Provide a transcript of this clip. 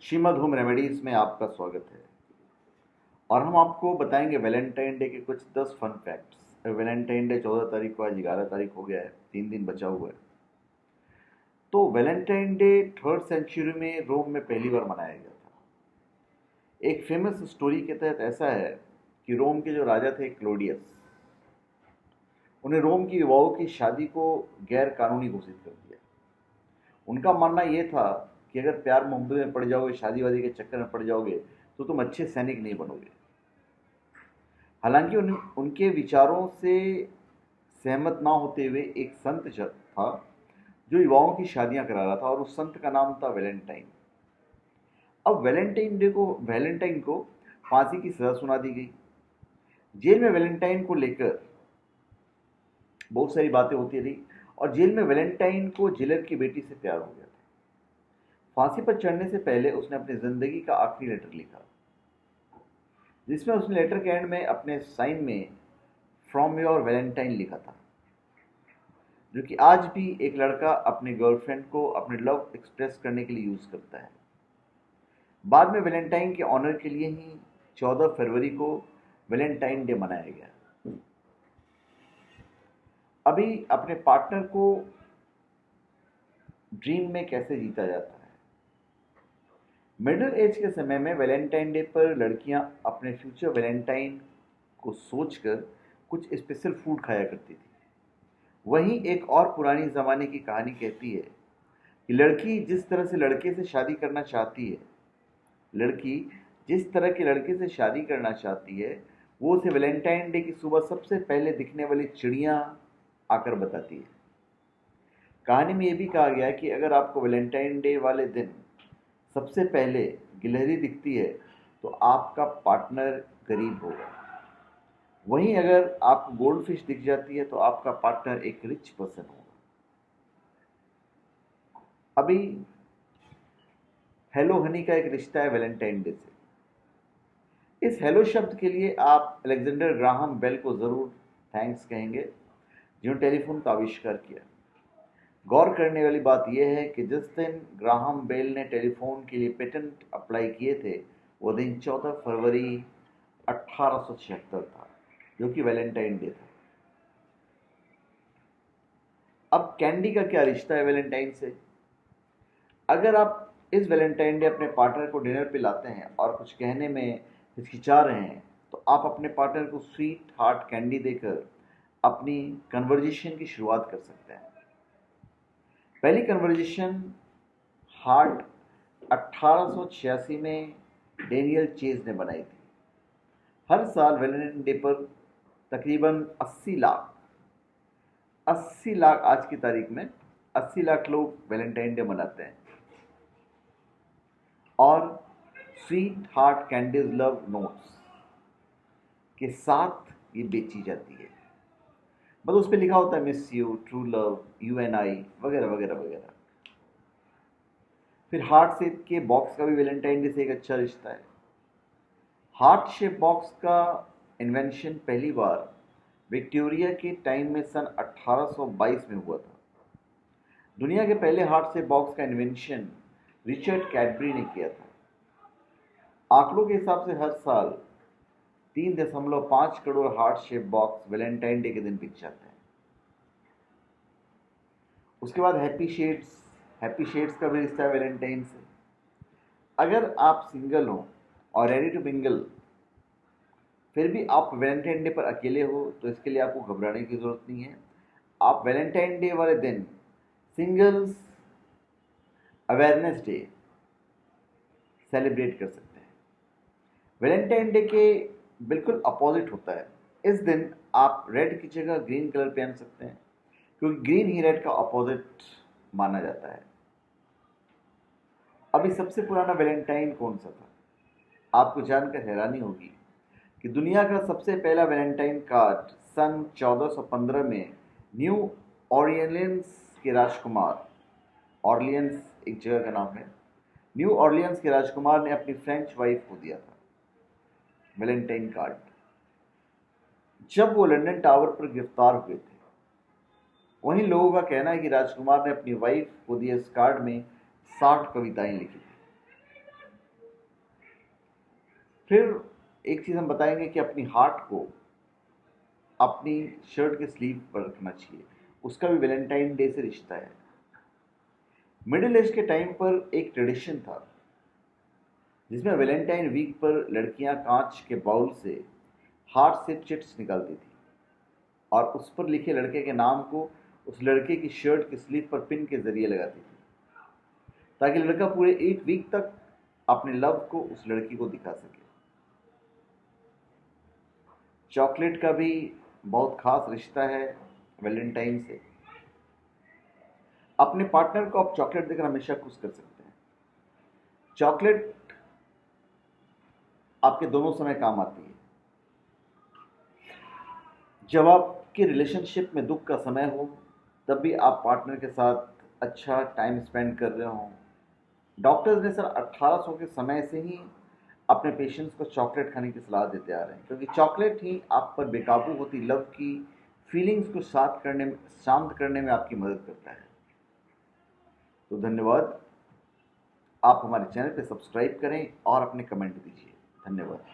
Shrimad home remedies में आपका स्वागत है। और हम आपको बताएंगे वैलेंटाइन डे के कुछ 10 फन फैक्ट्स। वैलेंटाइन डे 14 तारीख को, आज 11 तारीख हो गया है, 3 दिन बचा हुआ है। तो वैलेंटाइन डे 3rd सेंचुरी में रोम में पहली बार मनाया गया था। एक फेमस स्टोरी के तहत ऐसा है कि रोम के जो राजा थे क्लोडियस, उन्हें रोम की युवाओं की शादी को गैर कानूनी घोषित कर दिया। उनका मानना यह था कि अगर प्यार मोहब्बत में पड़ जाओगे, शादी वादी के चक्कर में पड़ जाओगे, तो तुम अच्छे सैनिक नहीं बनोगे। हालांकि उनके विचारों से सहमत ना होते हुए एक संत था जो युवाओं की शादियां करा रहा था, और उस संत का नाम था वैलेंटाइन। अब वैलेंटाइन को फांसी की सजा सुना दी गई। जेल में वैलेंटाइन को लेकर बहुत सारी बातें होती रही, और जेल में वैलेंटाइन को जेलर की बेटी से प्यार हो गया था। फांसी पर चढ़ने से पहले उसने अपनी जिंदगी का आखिरी लेटर लिखा, जिसमें उसने लेटर के एंड में अपने साइन में फ्रॉम योर वैलेंटाइन लिखा था, जो कि आज भी एक लड़का अपने गर्लफ्रेंड को अपने लव एक्सप्रेस करने के लिए यूज करता है। बाद में वैलेंटाइन के ऑनर के लिए ही 14 फरवरी को वैलेंटाइन डे मनाया गया। अभी अपने पार्टनर को ड्रीम में कैसे जीता जाता है। मिडिल एज के समय में वैलेंटाइन डे पर लड़कियां अपने फ्यूचर वैलेंटाइन को सोचकर कुछ स्पेशल फूड खाया करती थी। वहीं एक और पुरानी ज़माने की कहानी कहती है कि लड़की जिस तरह से लड़के से शादी करना चाहती है, लड़की जिस तरह के लड़के से शादी करना चाहती है, वो उसे वैलेंटाइन डे की सुबह सबसे पहले दिखने वाली चिड़िया आकर बताती है। कहानी में यह भी कहा गया है कि अगर आपको वैलेंटाइन डे वाले दिन सबसे पहले गिलहरी दिखती है, तो आपका पार्टनर गरीब होगा। वहीं अगर आपको गोल्ड फिश दिख जाती है, तो आपका पार्टनर एक रिच पर्सन होगा। अभी हेलो हनी का एक रिश्ता है वैलेंटाइन डे से। इस हेलो शब्द के लिए आप अलेक्जेंडर ग्राहम बेल को जरूर थैंक्स कहेंगे, जिन्होंने टेलीफोन का आविष्कार किया। गौर करने वाली बात यह है कि जिस दिन ग्राहम बेल ने टेलीफोन के लिए पेटेंट अप्लाई किए थे, वो दिन 14 फरवरी 1876 था, जो कि वैलेंटाइन डे था। अब कैंडी का क्या रिश्ता है वैलेंटाइन से। अगर आप इस वैलेंटाइन डे अपने पार्टनर को डिनर पे लाते हैं और कुछ कहने में हिचकिचा रहे हैं, तो आप अपने पार्टनर को स्वीट हार्ट कैंडी देकर अपनी कन्वर्जेशन की शुरुआत कर सकते हैं। पहली कन्वर्जेशन हार्ट 1886 में डेनियल चेज ने बनाई थी। हर साल वैलेंटाइन डे पर तकरीबन 80 लाख आज की तारीख में 80 लाख लोग वैलेंटाइन डे मनाते हैं। और sweet heart candies love notes के साथ ये बेची जाती है। मतलब उस पर लिखा होता है miss you, true love, you and I, वगैरह वगैरह वगैरह। फिर हार्ट शेप के बॉक्स का भी वैलेंटाइन डे से एक अच्छा रिश्ता है। हार्ट शेप बॉक्स का इन्वेंशन पहली बार विक्टोरिया के टाइम में सन 1822 में हुआ था। दुनिया के पहले हार्ट शेप बॉक्स का इन्वेंशन रिचर्ड कैडबरी ने किया था। आंकड़ों के हिसाब से हर साल 3.5 crore heart shape box Valentine day के दिन बिक जाते हैं। उसके बाद हैप्पी शेड्स का भी रिश्ता है वैलेंटाइन से। अगर आप सिंगल हो और रेडी टू मिंगल, फिर भी आप वैलेंटाइन डे पर अकेले हो, तो इसके लिए आपको घबराने की जरूरत नहीं है। आप वैलेंटाइन डे वाले दिन सिंगल्स अवेयरनेस डे सेलिब्रेट कर सकते हैं। वैलेंटाइन डे के बिल्कुल अपोजिट होता है। इस दिन आप रेड की जगह ग्रीन कलर पहन सकते हैं, क्योंकि ग्रीन ही रेड का अपोजिट माना जाता है। अभी सबसे पुराना वैलेंटाइन कौन सा था? आपको जानकर हैरानी होगी कि दुनिया का सबसे पहला वैलेंटाइन कार्ड सन 1415 में न्यू ऑर्लियंस के राजकुमार, ऑर्लियंस एक जगह का नाम है, न्यू ऑर्लियंस के राजकुमार ने अपनी फ्रेंच वाइफ को दिया था वैलेंटाइन कार्ड, जब वो लंदन टावर पर गिरफ्तार हुए थे। वहीं लोगों का कहना है कि राजकुमार ने अपनी वाइफ को दिए इस कार्ड में 60 कविताएं लिखी थी। फिर एक चीज़ हम बताएंगे कि अपनी हार्ट को अपनी शर्ट के स्लीव पर रखना चाहिए, उसका भी वैलेंटाइन डे से रिश्ता है। मिडिल एज के टाइम पर एक ट्रेडिशन था जिसमें वैलेंटाइन वीक पर लड़कियां कांच के बाउल से हार्ट से चिट्स निकालती थी और उस पर लिखे लड़के के नाम को उस लड़के की शर्ट की स्लीव पर पिन के जरिए लगाती थी, ताकि लड़का पूरे एक वीक तक अपने लव को उस लड़की को दिखा सके। चॉकलेट का भी बहुत खास रिश्ता है वैलेंटाइन से। अपने पार्टनर को आप चॉकलेट देकर हमेशा खुश कर सकते हैं। चॉकलेट आपके दोनों समय काम आती है। जब आपके रिलेशनशिप में दुख का समय हो, तब भी आप पार्टनर के साथ अच्छा टाइम स्पेंड कर रहे हो। डॉक्टर्स ने सर 1800 के समय से ही अपने पेशेंट्स को चॉकलेट खाने की सलाह देते आ रहे हैं, क्योंकि चॉकलेट ही आप पर बेकाबू होती लव की फीलिंग्स को शांत करने में आपकी मदद करता है। तो धन्यवाद। आप हमारे चैनल पे सब्सक्राइब करें और अपने कमेंट दीजिए। धन्यवाद।